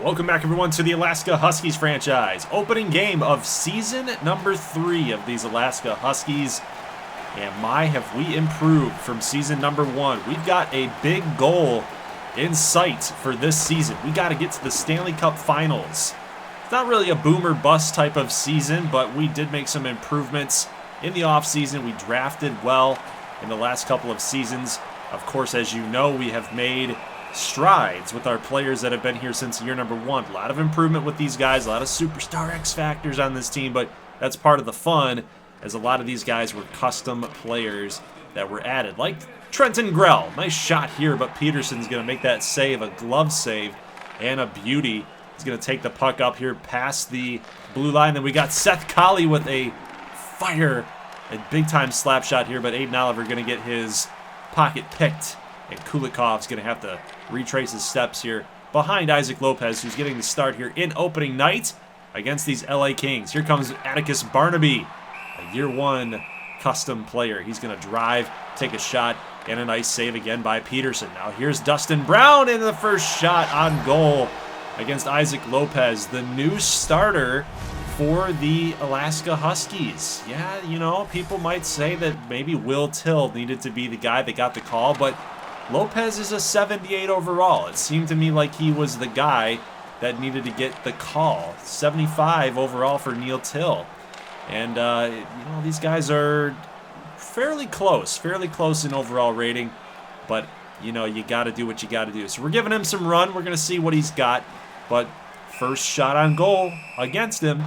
Welcome back, everyone, to the Alaska Huskies franchise. Opening game of season number 3 of these Alaska Huskies. And my, have we improved from season number 1. We've got a big goal in sight for this season. We got to get to the Stanley Cup Finals. It's not really a boom or bust type of season, but we did make some improvements in the offseason. We drafted well in the last couple of seasons. Of course, as you know, we have made strides with our players that have been here since year number 1. A lot of improvement with these guys, a lot of superstar X factors on this team, but that's part of the fun, as a lot of these guys were custom players that were added, like Trenton Grell. Nice shot here, but Peterson's going to make that save, a glove save, and a beauty. He's going to take the puck up here past the blue line. Then we got Seth Colley with a fire, a big-time slap shot here, but Aiden Oliver going to get his pocket picked. And Kulikov's going to have to retrace his steps here behind Isaac Lopez, who's getting the start here in opening night against these LA Kings. Here comes Atticus Barnaby, a year 1 custom player. He's going to drive, take a shot, and a nice save again by Peterson. Now here's Dustin Brown in the first shot on goal against Isaac Lopez, the new starter for the Alaska Huskies. Yeah, you know, people might say that maybe Will Till needed to be the guy that got the call, but Lopez is a 78 overall. It seemed to me like he was the guy that needed to get the call. 75 overall for Neil Till. And, you know, these guys are fairly close in overall rating. But, you know, you got to do what you got to do. So we're giving him some run. We're going to see what he's got. But first shot on goal against him,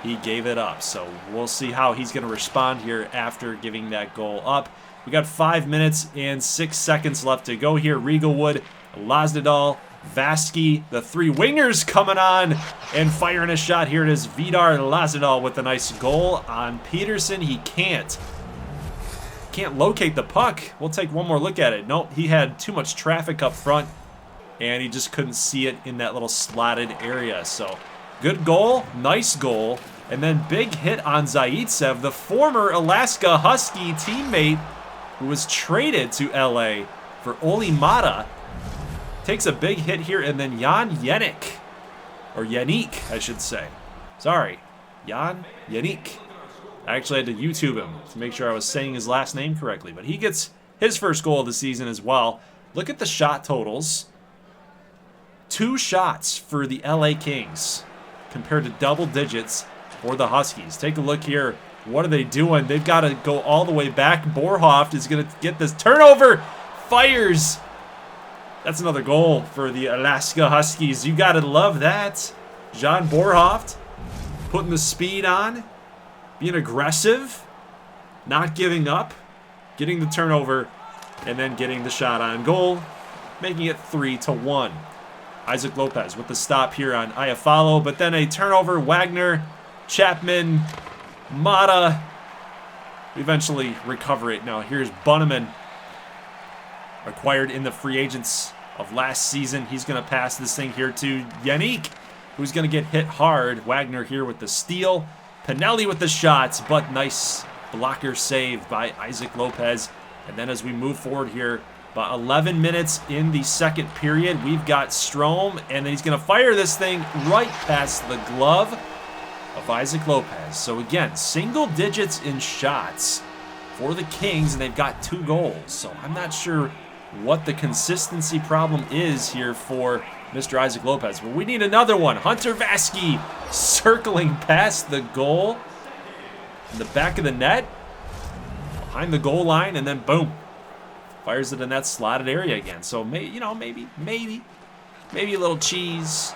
he gave it up. So we'll see how he's going to respond here after giving that goal up. We got 5 minutes and 6 seconds left to go here. Riegelwood, Lazdadal, Vaskie, the 3 wingers coming on and firing a shot. Here it is, Vidar Lazdadal with a nice goal on Peterson. He can't locate the puck. We'll take one more look at it. Nope, he had too much traffic up front, and he just couldn't see it in that little slotted area. So good goal, nice goal, and then big hit on Zaitsev, the former Alaska Husky teammate who was traded to LA for Oli Mata. Takes a big hit here, and then Jan Yannick, or Yannick, I should say. Sorry, Jan Yannick. I actually had to YouTube him to make sure I was saying his last name correctly, but he gets his first goal of the season as well. Look at the shot totals. 2 shots for the LA Kings compared to double digits for the Huskies. Take a look here. What are they doing? They've got to go all the way back. Borhoft is going to get this turnover. Fires. That's another goal for the Alaska Huskies. You got to love that. John Borhoft putting the speed on, being aggressive, not giving up, getting the turnover, and then getting the shot on goal, making it 3-1. Isaac Lopez with the stop here on Iafallo, but then a turnover. Wagner, Chapman, Mata eventually recover it. Now here's Bunneman, acquired in the free agents of last season. He's going to pass this thing here to Yannick, who's going to get hit hard. Wagner here with the steal. Pinelli with the shots, but nice blocker save by Isaac Lopez. And then as we move forward here, about 11 minutes in the second period, we've got Strome, and then he's going to fire this thing right past the glove of Isaac Lopez. So again, single digits in shots for the Kings, and they've got 2 goals. So I'm not sure what the consistency problem is here for Mr. Isaac Lopez. But we need another one. Hunter Vaskie circling past the goal in the back of the net, behind the goal line, and then boom, fires it in that slotted area again. So maybe a little cheese,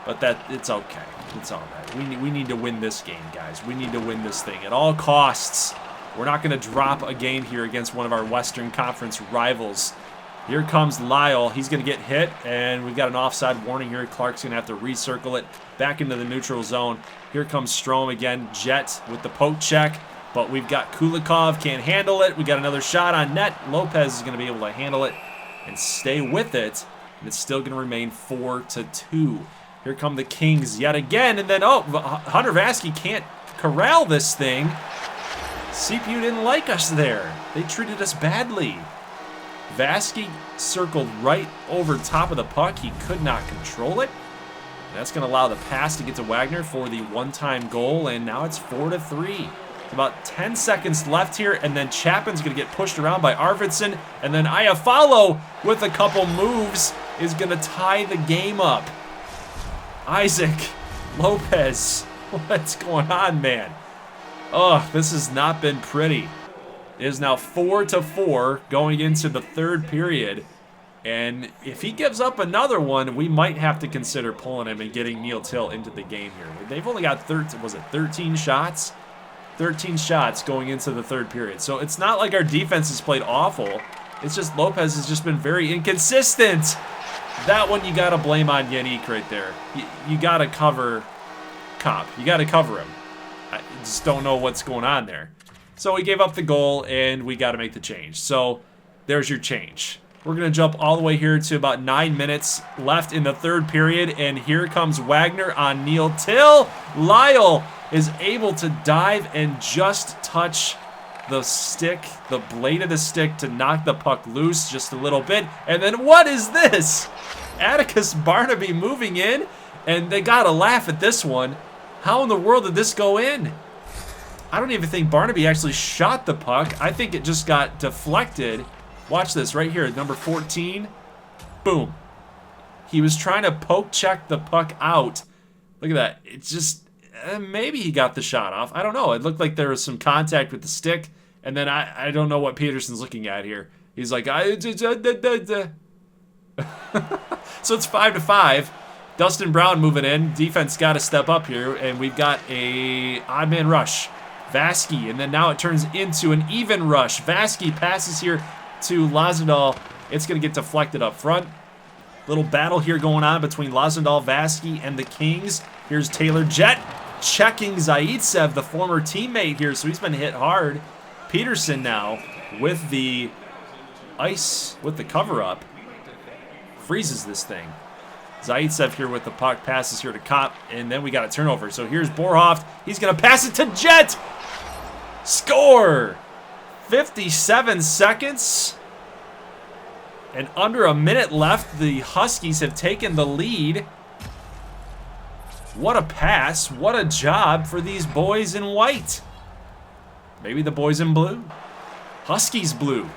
but that it's okay. It's all right. We need to win this game, guys. We need to win this thing at all costs. We're not going to drop a game here against one of our Western Conference rivals. Here comes Lyle. He's going to get hit, and we've got an offside warning here. Clark's going to have to recircle it back into the neutral zone. Here comes Strome again. Jet with the poke check, but we've got Kulikov. Can't handle it. We got another shot on net. Lopez is going to be able to handle it and stay with it, and it's still going to remain 4-2. Here come the Kings yet again, and then, Hunter Vaskie can't corral this thing. CPU didn't like us there. They treated us badly. Vaskie circled right over top of the puck. He could not control it. That's going to allow the pass to get to Wagner for the one-time goal, and now it's 4-3. About 10 seconds left here, and then Chapman's going to get pushed around by Arvidsson, and then Iafallo with a couple moves is going to tie the game up. Isaac Lopez, what's going on, man? Oh, this has not been pretty. It is now 4-4 going into the third period, and if he gives up another one, we might have to consider pulling him and getting Neil Till into the game here. They've only got 13 shots? 13 shots going into the third period. So it's not like our defense has played awful. It's just Lopez has just been very inconsistent. That one you got to blame on Yannick right there. You got to cover Kopp. You got to cover him. I just don't know what's going on there. So we gave up the goal, and we got to make the change. So there's your change. We're going to jump all the way here to about 9 minutes left in the third period, and here comes Wagner on Neil Till. Lyle is able to dive and just touch the stick, the blade of the stick, to knock the puck loose just a little bit. And then what is this? Atticus Barnaby moving in, and they got to laugh at this one. How in the world did this go in? I don't even think Barnaby actually shot the puck. I think it just got deflected. Watch this right here, number 14. Boom. He was trying to poke check the puck out. Look at that. It's just... maybe he got the shot off. I don't know. It looked like there was some contact with the stick. And then I don't know what Peterson's looking at here. He's like, so it's 5-5. Dustin Brown moving in. Defense got to step up here. And we've got a odd man rush. Vaskie. And then now it turns into an even rush. Vaskie passes here to Lazadal. It's going to get deflected up front. Little battle here going on between Lazadal, Vaskie, and the Kings. Here's Taylor Jett checking Zaitsev, the former teammate here, so he's been hit hard. Peterson now with the ice, with the cover-up, freezes this thing. Zaitsev here with the puck, passes here to Kopp, and then we got a turnover. So here's Borhoff. He's going to pass it to Jett. Score! 57 seconds. And under a minute left, the Huskies have taken the lead. What a pass. What a job for these boys in white. Maybe the boys in blue. Huskies blue.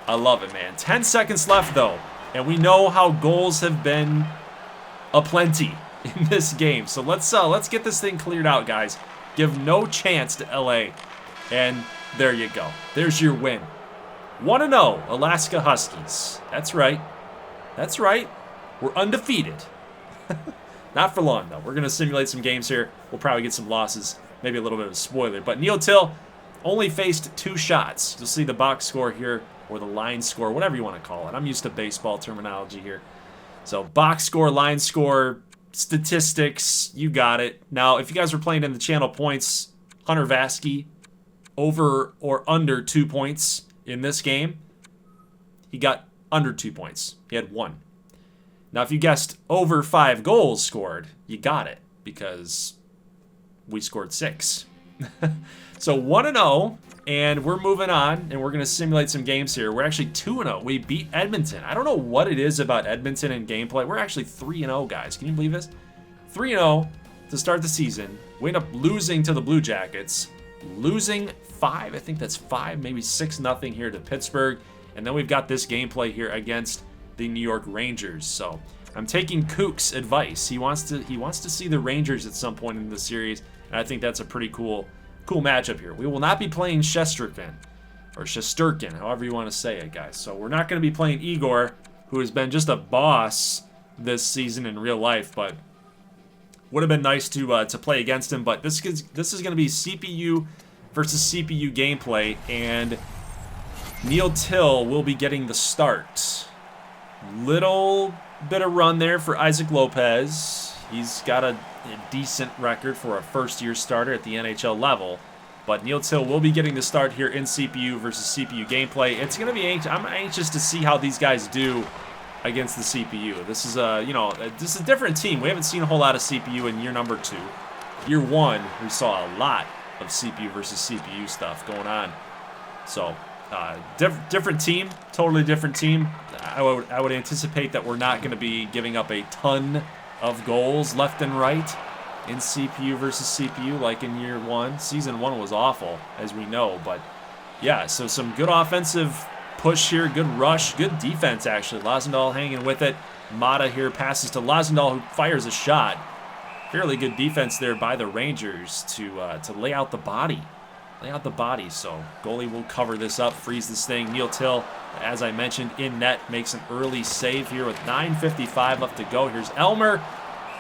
I love it, man. 10 seconds left, though. And we know how goals have been aplenty in this game. So let's get this thing cleared out, guys. Give no chance to LA. And there you go. There's your win. 1-0, Alaska Huskies. That's right. That's right. We're undefeated. Not for long, though. We're going to simulate some games here. We'll probably get some losses. Maybe a little bit of a spoiler. But Neil Till only faced 2 shots. You'll see the box score here, or the line score, whatever you want to call it. I'm used to baseball terminology here. So box score, line score, statistics, you got it. Now, if you guys were playing in the channel points, Hunter Vaskie, over or under 2 points in this game, he got under 2 points. He had 1. Now, if you guessed over 5 goals scored, you got it, because we scored 6. So 1-0, and we're moving on, and we're going to simulate some games here. We're actually 2-0. We beat Edmonton. I don't know what it is about Edmonton and gameplay. We're actually 3-0, guys. Can you believe this? 3-0 to start the season. We end up losing to the Blue Jackets. Losing 5, I think that's 5, maybe 6-0 here to Pittsburgh. And then we've got this gameplay here against the New York Rangers. So I'm taking Kook's advice. He wants to see the Rangers at some point in the series, and I think that's a pretty cool matchup here. We will not be playing Shesterkin, or Shesterkin, however you want to say it, guys. So we're not going to be playing Igor, who has been just a boss this season in real life, but would have been nice to play against him. But this is going to be CPU versus CPU gameplay, and Neil Till will be getting the start. Little bit of run there for Isaac Lopez. He's got a decent record for a first-year starter at the NHL level. But Neil Till will be getting the start here in CPU versus CPU gameplay. It's going to be I'm anxious to see how these guys do against the CPU. This is this is a different team. We haven't seen a whole lot of CPU in year number 2. Year 1, we saw a lot of CPU versus CPU stuff going on. So different team, totally different team. I would anticipate that we're not going to be giving up a ton of goals left and right in CPU versus CPU like in year one. Season one was awful, as we know. But, yeah, so some good offensive push here, good rush, good defense, actually. Lazendahl hanging with it. Mata here passes to Lazendahl, who fires a shot. Fairly good defense there by the Rangers to lay out the body. So goalie will cover this up, freeze this thing. Neil Till, as I mentioned, in net, makes an early save here with 9:55 left to go. Here's Elmer.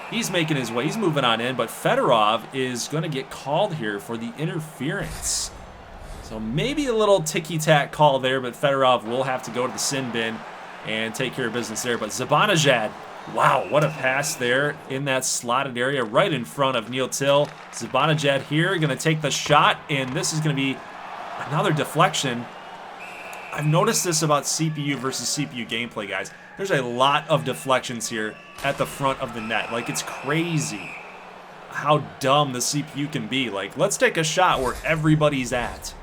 He's making his way. He's moving on in, but Fedorov is going to get called here for the interference. So maybe a little ticky-tack call there, but Fedorov will have to go to the sin bin and take care of business there. But Zibanejad, wow, what a pass there in that slotted area right in front of Neil Till. Zibanejad here going to take the shot, and this is going to be another deflection. I've noticed this about CPU versus CPU gameplay, guys. There's a lot of deflections here at the front of the net. Like, it's crazy how dumb the CPU can be. Like, let's take a shot where everybody's at.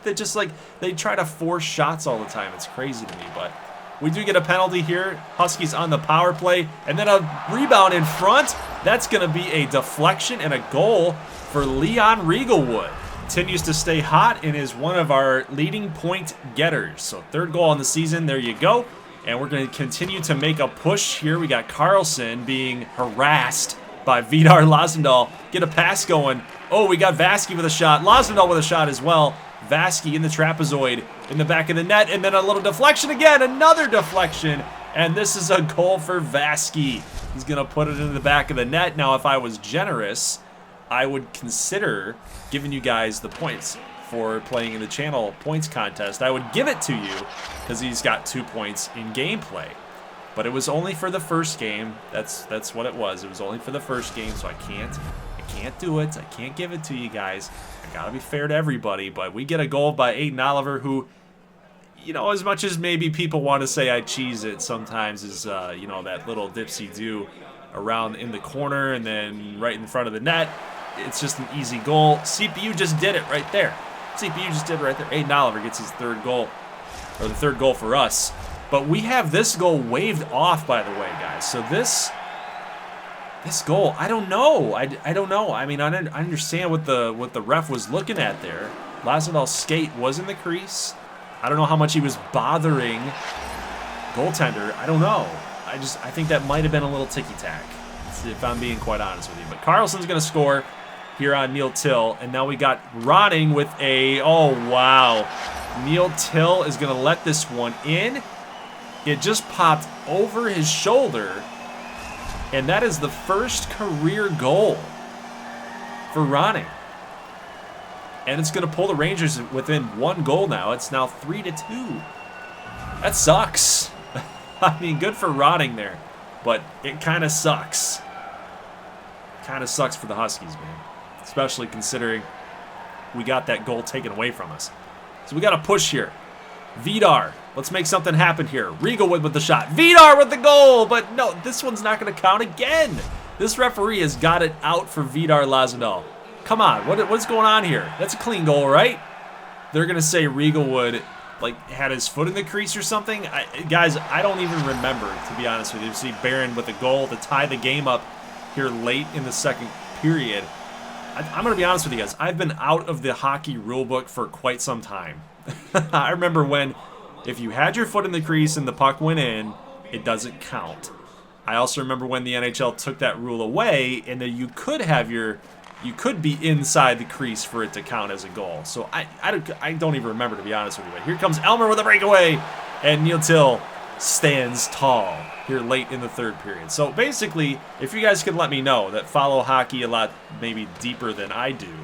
They try to force shots all the time. It's crazy to me, but we do get a penalty here. Huskies on the power play, and then a rebound in front. That's going to be a deflection and a goal for Leon Riegelwood. Continues to stay hot and is one of our leading point getters. So third goal on the season, there you go. And we're going to continue to make a push here. We got Carlson being harassed by Vidar Lazendahl. Get a pass going. Oh, we got Vaskie with a shot. Lazendahl with a shot as well. Vaskie in the trapezoid in the back of the net, and then a little deflection again, another deflection, and this is a goal for Vaskie. He's going to put it into the back of the net. Now, if I was generous, I would consider giving you guys the points for playing in the channel points contest. I would give it to you because he's got 2 points in gameplay. But it was only for the first game. That's what it was. It was only for the first game, so I can't do it. I can't give it to you guys. I gotta be fair to everybody. But we get a goal by Aiden Oliver, who, you know, as much as maybe people want to say I cheese it sometimes, is you know, that little dipsy-do around in the corner and then right in front of the net. It's just an easy goal. CPU just did it right there. CPU just did it right there. Aiden Oliver gets his third goal, or the third goal for us. But we have this goal waived off, by the way, guys. So this goal, I don't know. I don't know. I mean, I understand what the ref was looking at there. Lazendahl's skate was in the crease. I don't know how much he was bothering goaltender. I don't know. I think that might have been a little ticky-tack, if I'm being quite honest with you. But Carlson's going to score here on Neil Till. And now we got Ronning with a, oh, wow. Neil Till is going to let this one in. It just popped over his shoulder, and that is the first career goal for Ronning. And it's going to pull the Rangers within 1 goal now. It's now 3-2. That sucks. I mean, good for Ronning there, but it kind of sucks. Kind of sucks for the Huskies, man, especially considering we got that goal taken away from us. So we got to push here. Vidar, let's make something happen here. Riegelwood with the shot. Vidar with the goal, but no, this one's not going to count again. This referee has got it out for Vidar Lazendahl. Come on, what's going on here? That's a clean goal, right? They're going to say Riegelwood, like, had his foot in the crease or something. Guys, I don't even remember, to be honest with you. You see Barron with a goal to tie the game up here late in the second period. I'm going to be honest with you guys. I've been out of the hockey rulebook for quite some time. I remember when, if you had your foot in the crease and the puck went in, it doesn't count. I also remember when the NHL took that rule away, and that you could be inside the crease for it to count as a goal. So I don't even remember, to be honest with you. But here comes Elmer with a breakaway, and Neil Till stands tall here late in the third period. So basically, if you guys could let me know that follow hockey a lot maybe deeper than I do,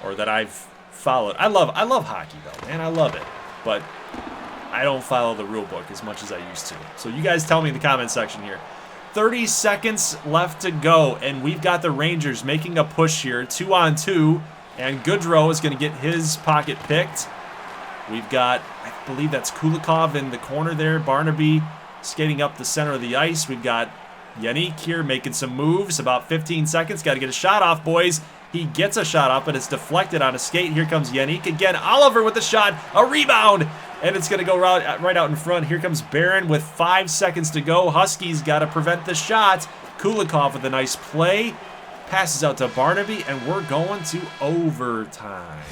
or that I've followed. I love hockey though, man. I love it. But I don't follow the rule book as much as I used to. So you guys tell me in the comment section here. 30 seconds left to go, and we've got the Rangers making a push here, 2-on-2, and Goodrow is going to get his pocket picked. We've got, I believe that's Kulikov in the corner there, Barnaby skating up the center of the ice. We've got Yannick here making some moves, about 15 seconds, got to get a shot off, boys. He gets a shot off, but it's deflected on a skate. Here comes Yannick again. Oliver with the shot, a rebound, and it's going to go right out in front. Here comes Barron with 5 seconds to go. Huskies got to prevent the shot. Kulikov with a nice play. Passes out to Barnaby, and we're going to overtime.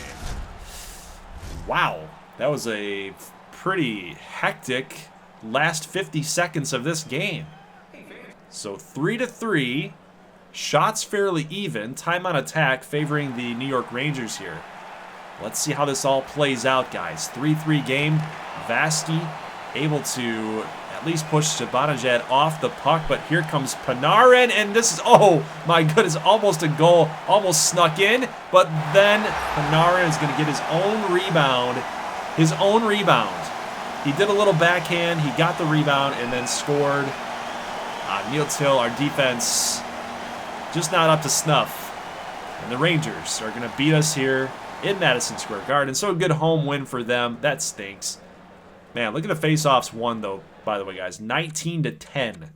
Wow, that was a pretty hectic last 50 seconds of this game. So 3-3, shots fairly even, time on attack favoring the New York Rangers here. Let's see how this all plays out, guys. 3-3 game, Vaskie able to at least push Zibanejad off the puck, but here comes Panarin, and this is, oh my goodness, almost a goal, almost snuck in, but then Panarin is going to get his own rebound. He did a little backhand, he got the rebound, and then scored. Neil Till, our defense, just not up to snuff. And the Rangers are going to beat us here in Madison Square Garden, so a good home win for them. That stinks. Man, look at the face-offs won, though, by the way, guys. 19-10.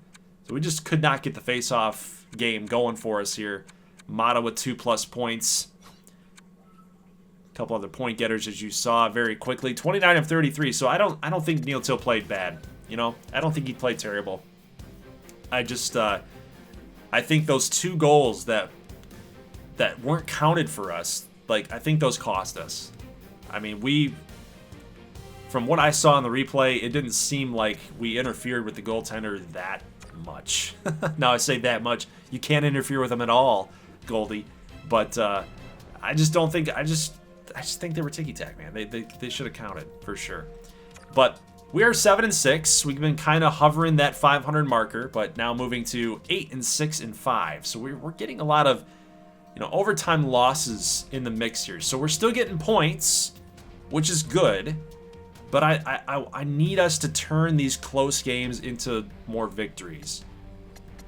So we just could not get the face-off game going for us here. Mata with 2+ points. A couple other point getters, as you saw very quickly. 29 of 33. So I don't think Neil Till played bad. You know, I don't think he played terrible. I think those 2 goals that weren't counted for us, like, I think those cost us. I mean, from what I saw in the replay, it didn't seem like we interfered with the goaltender that much. Now, I say that much. You can't interfere with them at all, Goldie. But I just don't think... I just think they were ticky-tack, man. They should have counted, for sure. But we are 7-6. We've been kind of hovering that 500 marker, but now moving to 8-6-5. So we're getting a lot of, overtime losses in the mix here. So we're still getting points, which is good. But I need us to turn these close games into more victories.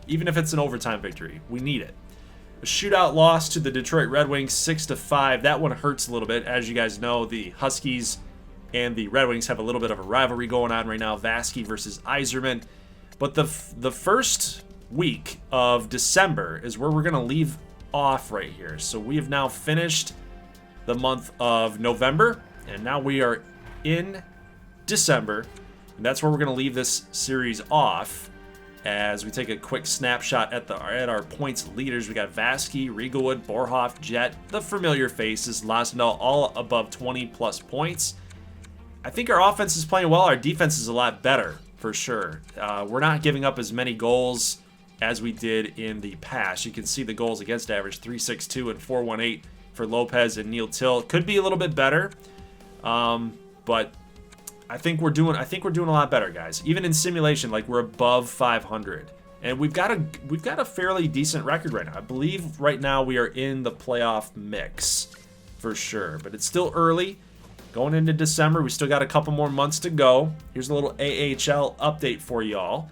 Even if it's an overtime victory, we need it. A shootout loss to the Detroit Red Wings, 6-5. That one hurts a little bit. As you guys know, the Huskies and the Red Wings have a little bit of a rivalry going on right now. Vaskie versus Yzerman. But the first week of December is where we're going to leave off right here. So we have now finished the month of November. And now we are in December, and that's where we're going to leave this series off as we take a quick snapshot at our points leaders. We got Vaskie, Riegelwood, Borhoff, Jet, the familiar faces, Lasnell, all above 20+ points. I think our offense is playing well. Our defense is a lot better, for sure. We're not giving up as many goals as we did in the past. You can see the goals against average, 3.62 and 4.18 for Lopez and Neil Till. Could be a little bit better. But I think we're doing a lot better, guys. Even in simulation, like, we're above 500, and we've got a fairly decent record right now. I believe right now we are in the playoff mix for sure, but it's still early. Going into December, we still got a couple more months to go. Here's a little AHL update for y'all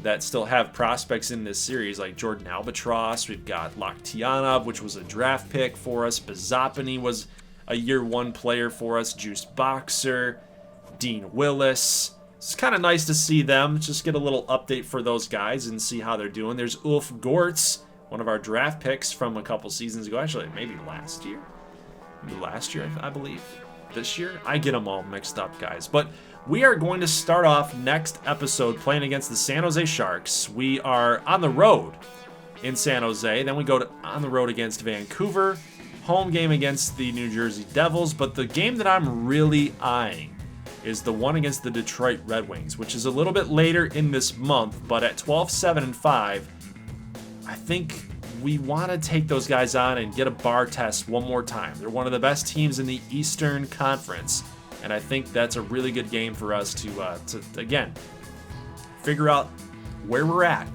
that still have prospects in this series, like Jordan Albatross. We've got Loktianov, which was a draft pick for us. Bazapany was a year 1 player for us. Juice Boxer, Dean Willis. It's kind of nice to see them. Just get a little update for those guys and see how they're doing. There's Ulf Gortz, one of our draft picks from a couple seasons ago. Actually, maybe last year. I believe. This year? I get them all mixed up, guys. But we are going to start off next episode playing against the San Jose Sharks. We are on the road in San Jose. Then we go on the road against Vancouver. Home game against the New Jersey Devils. But the game that I'm really eyeing is the one against the Detroit Red Wings, which is a little bit later in this month, but at 12-7-5, I think we want to take those guys on and get a bar test one more time. They're one of the best teams in the Eastern Conference, and I think that's a really good game for us to again, figure out where we're at.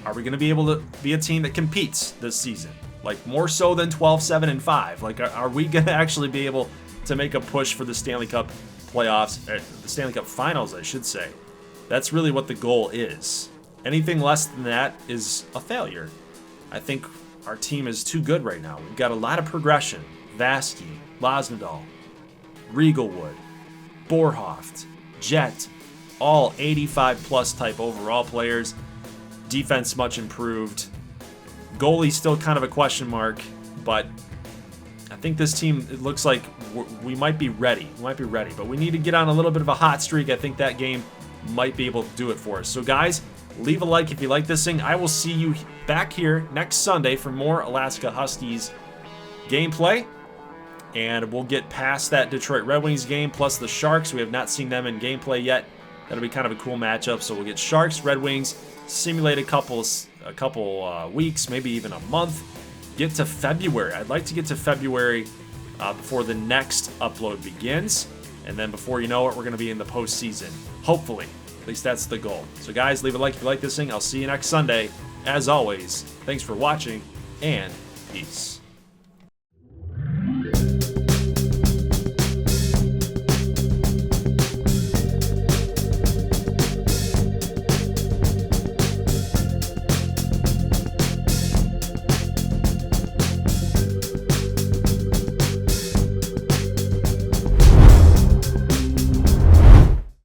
Are we going to be able to be a team that competes this season? Like, more so than 12-7-5? Like, are we going to actually be able to make a push for the Stanley Cup playoffs, the Stanley Cup Finals, I should say? That's really what the goal is. Anything less than that is a failure. I think our team is too good right now. We've got a lot of progression. Vaskie, Lasnell, Riegelwood, Borhoff, Jet, all 85+ type overall players. Defense much improved. Goalie still kind of a question mark, but I think this team, it looks like we might be ready. But we need to get on a little bit of a hot streak. I think that game might be able to do it for us. So, guys, Leave a like if you like this thing. I will see you back here next Sunday for more Alaska Huskies gameplay. And we'll get past that Detroit Red Wings game, plus the Sharks. We have not seen them in gameplay yet. That'll be kind of a cool matchup. So we'll get Sharks, Red Wings, simulate a couple weeks, maybe even a month. Get to February. I'd like to get to February before the next upload begins. And then before you know it, we're going to be in the postseason. Hopefully. At least that's the goal. So guys, leave a like if you like this thing. I'll see you next Sunday. As always, thanks for watching, and peace.